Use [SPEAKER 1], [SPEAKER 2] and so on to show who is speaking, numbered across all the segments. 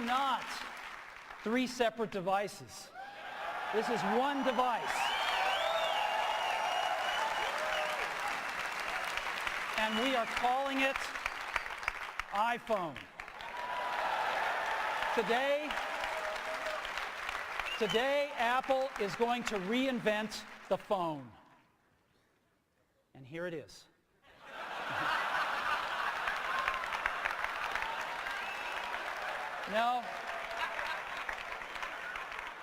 [SPEAKER 1] Not three separate devices. This is one device. And we are calling it iPhone. Today, Apple is going to reinvent the phone. And here it is. No.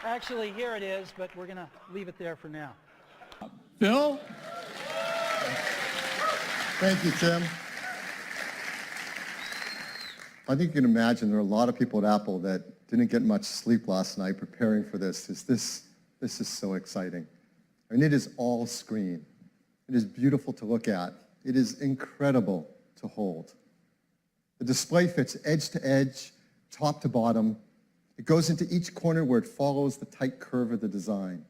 [SPEAKER 1] Actually, here it is, but we're going to leave it there for now.
[SPEAKER 2] Phil?
[SPEAKER 3] Thank you, Tim. I think you can imagine there are a lot of people at Apple that didn't get much sleep last night preparing for this. This is so exciting. I mean, it is all screen. It is beautiful to look at. It is incredible to hold. The display fits edge to edge, top to bottom. It goes into each corner where it follows the tight curve of the design.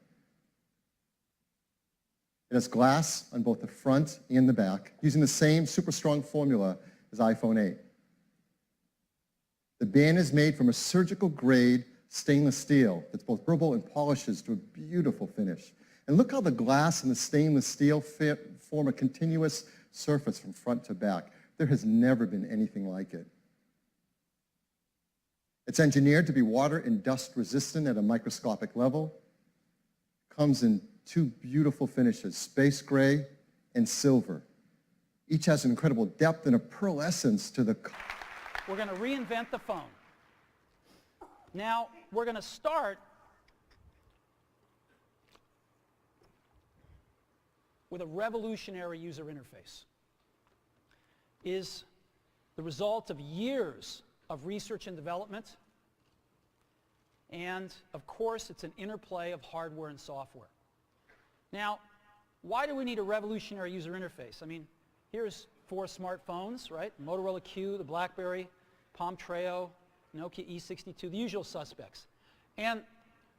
[SPEAKER 3] It has glass on both the front and the back, using the same super strong formula as iPhone 8. The band is made from a surgical grade stainless steel that's both durable and polishes to a beautiful finish. And look how the glass and the stainless steel form a continuous surface from front to back. There has never been anything like it. It's engineered to be water and dust resistant at a microscopic level. Comes in two beautiful finishes, space gray and silver. Each has an incredible depth and a pearlescence to the...
[SPEAKER 1] We're going to reinvent the phone. Now, we're going to start with a revolutionary user interface. It is the result of years of research and development, and of course it's an interplay of hardware and software. Now, why do we need a revolutionary user interface? I mean, here's 4 smartphones, right? Motorola Q, the BlackBerry, Palm Treo, Nokia E62, the usual suspects. And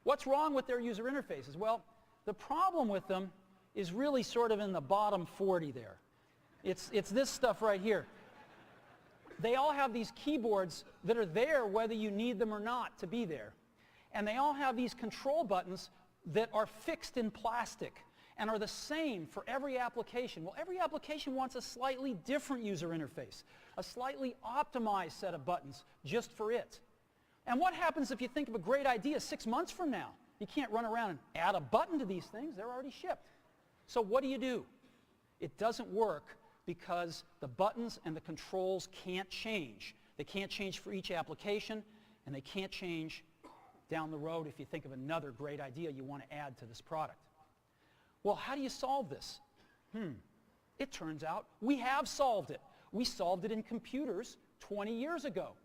[SPEAKER 1] what's wrong with their user interfaces? Well, the problem with them is really sort of in the bottom 40 there. It's this stuff right here. They all have these keyboards that are there whether you need them or not to be there. And they all have these control buttons that are fixed in plastic and are the same for every application. Well, every application wants a slightly different user interface, a slightly optimized set of buttons just for it. And what happens if you think of a great idea 6 months from now? You can't run around and add a button to these things. They're already shipped. So what do? It doesn't work because the buttons and the controls can't change. They can't change for each application, and they can't change down the road if you think of another great idea you want to add to this product. Well, how do you solve this? It turns out we have solved it. We solved it in computers 20 years ago.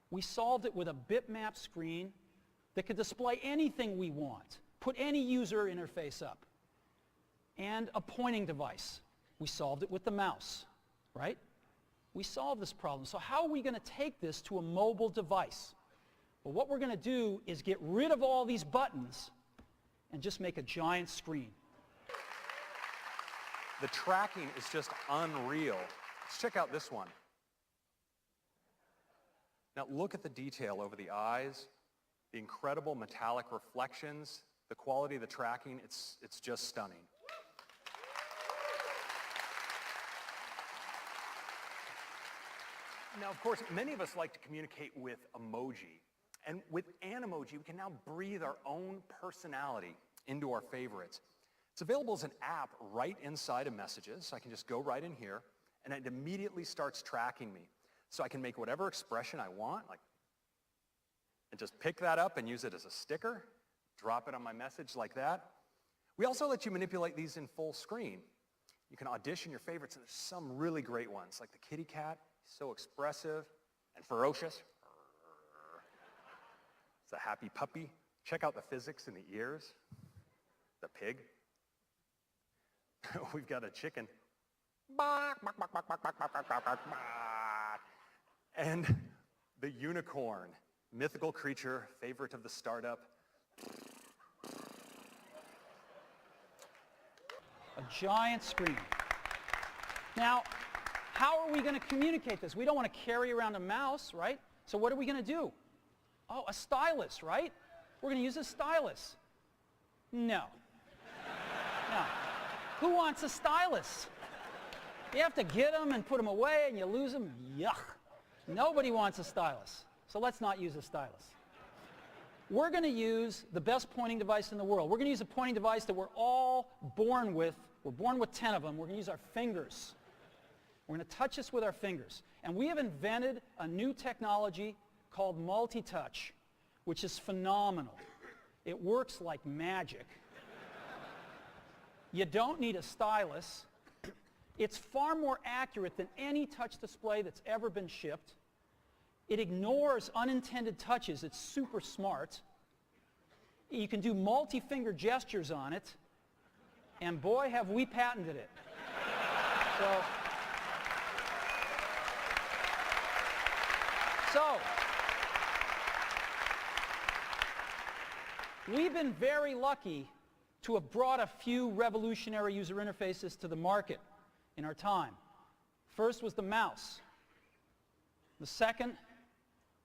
[SPEAKER 1] We solved it with a bitmap screen that could display anything we want, put any user interface up, and a pointing device. We solved it with the mouse, right? We solved this problem. So how are we going to take this to a mobile device? Well, what we're going to do is get rid of all these buttons and just make a giant screen.
[SPEAKER 4] The tracking is just unreal. Let's check out this one. Now look at the detail over the eyes, the incredible metallic reflections, the quality of the tracking, it's just stunning. Now, of course, many of us like to communicate with emoji. And with an emoji, we can now breathe our own personality into our favorites. It's available as an app right inside of Messages. I can just go right in here, and it immediately starts tracking me. So I can make whatever expression I want, and just pick that up and use it as a sticker, drop it on my message like that. We also let you manipulate these in full screen. You can audition your favorites, and there's some really great ones, like the kitty cat. So expressive and ferocious. It's a happy puppy. Check out the physics in the ears. The pig. We've got a chicken. And the unicorn, mythical creature, favorite of the startup.
[SPEAKER 1] A giant screen. Now, how are we going to communicate this? We don't want to carry around a mouse, right? So what are we going to do? Oh, a stylus, right? We're going to use a stylus. No. No. Who wants a stylus? You have to get them and put them away and you lose them. Yuck. Nobody wants a stylus. So let's not use a stylus. We're going to use the best pointing device in the world. We're going to use a pointing device that we're all born with. We're born with 10 of them. We're going to use our fingers. We're going to touch this with our fingers. And we have invented a new technology called MultiTouch, which is phenomenal. It works like magic. You don't need a stylus. It's far more accurate than any touch display that's ever been shipped. It ignores unintended touches. It's super smart. You can do multi-finger gestures on it. And boy, have we patented it. So, we've been very lucky to have brought a few revolutionary user interfaces to the market in our time. First was the mouse. The second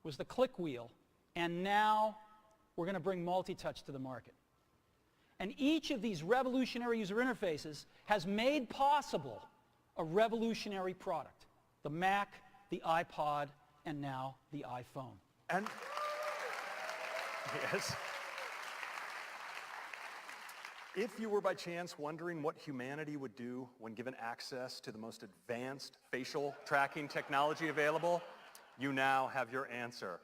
[SPEAKER 1] was the click wheel. And now we're going to bring MultiTouch to the market. And each of these revolutionary user interfaces has made possible a revolutionary product. The Mac, the iPod, and now the iPhone.
[SPEAKER 4] And yes. If you were by chance wondering what humanity would do when given access to the most advanced facial tracking technology available, you now have your answer.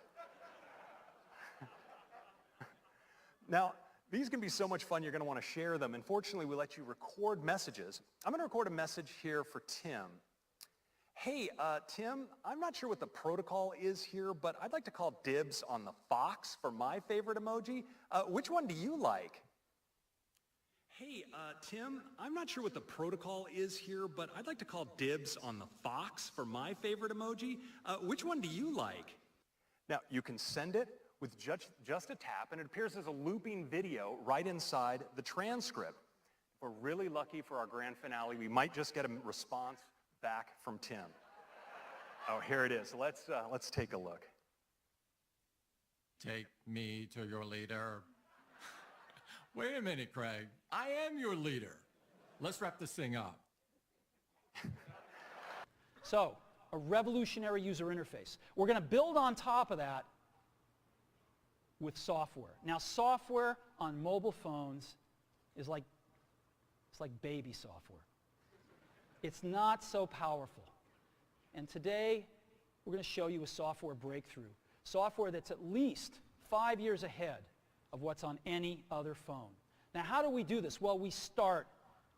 [SPEAKER 4] Now, these can be so much fun, you're going to want to share them. And fortunately, we let you record messages. I'm going to record a message here for Tim. Hey, Tim, I'm not sure what the protocol is here, but I'd like to call dibs on the fox for my favorite emoji. Which one do you like? Hey, Tim, I'm not sure what the protocol is here, but I'd like to call dibs on the fox for my favorite emoji. Which one do you like? Now, you can send it with just a tap, and it appears as a looping video right inside the transcript. If we're really lucky for our grand finale, we might just get a response back from Tim. Oh, here it is. Let's take a look.
[SPEAKER 2] Take me to your leader. Wait a minute, Craig. I am your leader. Let's wrap this thing up.
[SPEAKER 1] So, a revolutionary user interface. We're going to build on top of that with software. Now, software on mobile phones is like baby software. It's not so powerful. And today, we're going to show you a software breakthrough. Software that's at least 5 years ahead of what's on any other phone. Now, how do we do this? Well, we start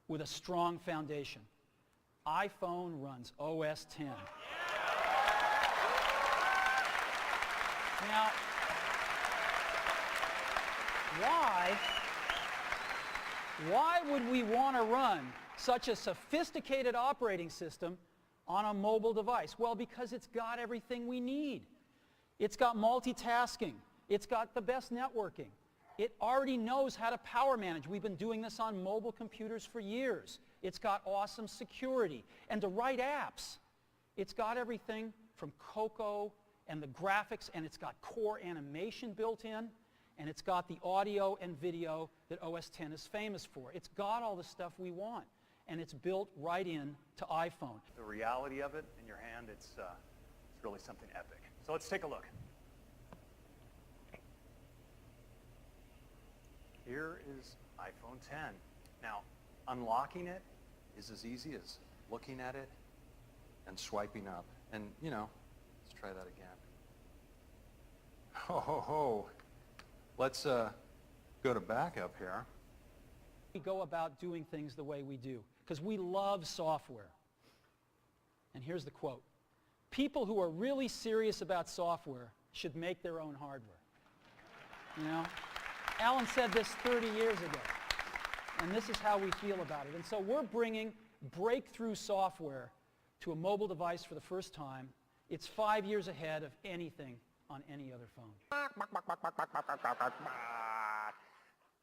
[SPEAKER 1] with a strong foundation. iPhone runs OS 10. Now, why would we want to run such a sophisticated operating system on a mobile device? Well, because it's got everything we need. It's got multitasking. It's got the best networking. It already knows how to power manage. We've been doing this on mobile computers for years. It's got awesome security. And to write apps, it's got everything from Cocoa and the graphics, and it's got core animation built in, and it's got the audio and video that OS X is famous for. It's got all the stuff we want, and it's built right in to iPhone.
[SPEAKER 4] The reality of it in your hand, it's really something epic. So let's take a look. Here is iPhone X. Now, unlocking it is as easy as looking at it and swiping up. And, you know, let's try that again. Ho, ho, ho. Let's go to backup here.
[SPEAKER 1] We go about doing things the way we do because we love software. And here's the quote. People who are really serious about software should make their own hardware. You know? Alan said this 30 years ago, and this is how we feel about it. And so we're bringing breakthrough software to a mobile device for the first time. It's 5 years ahead of anything on any other phone.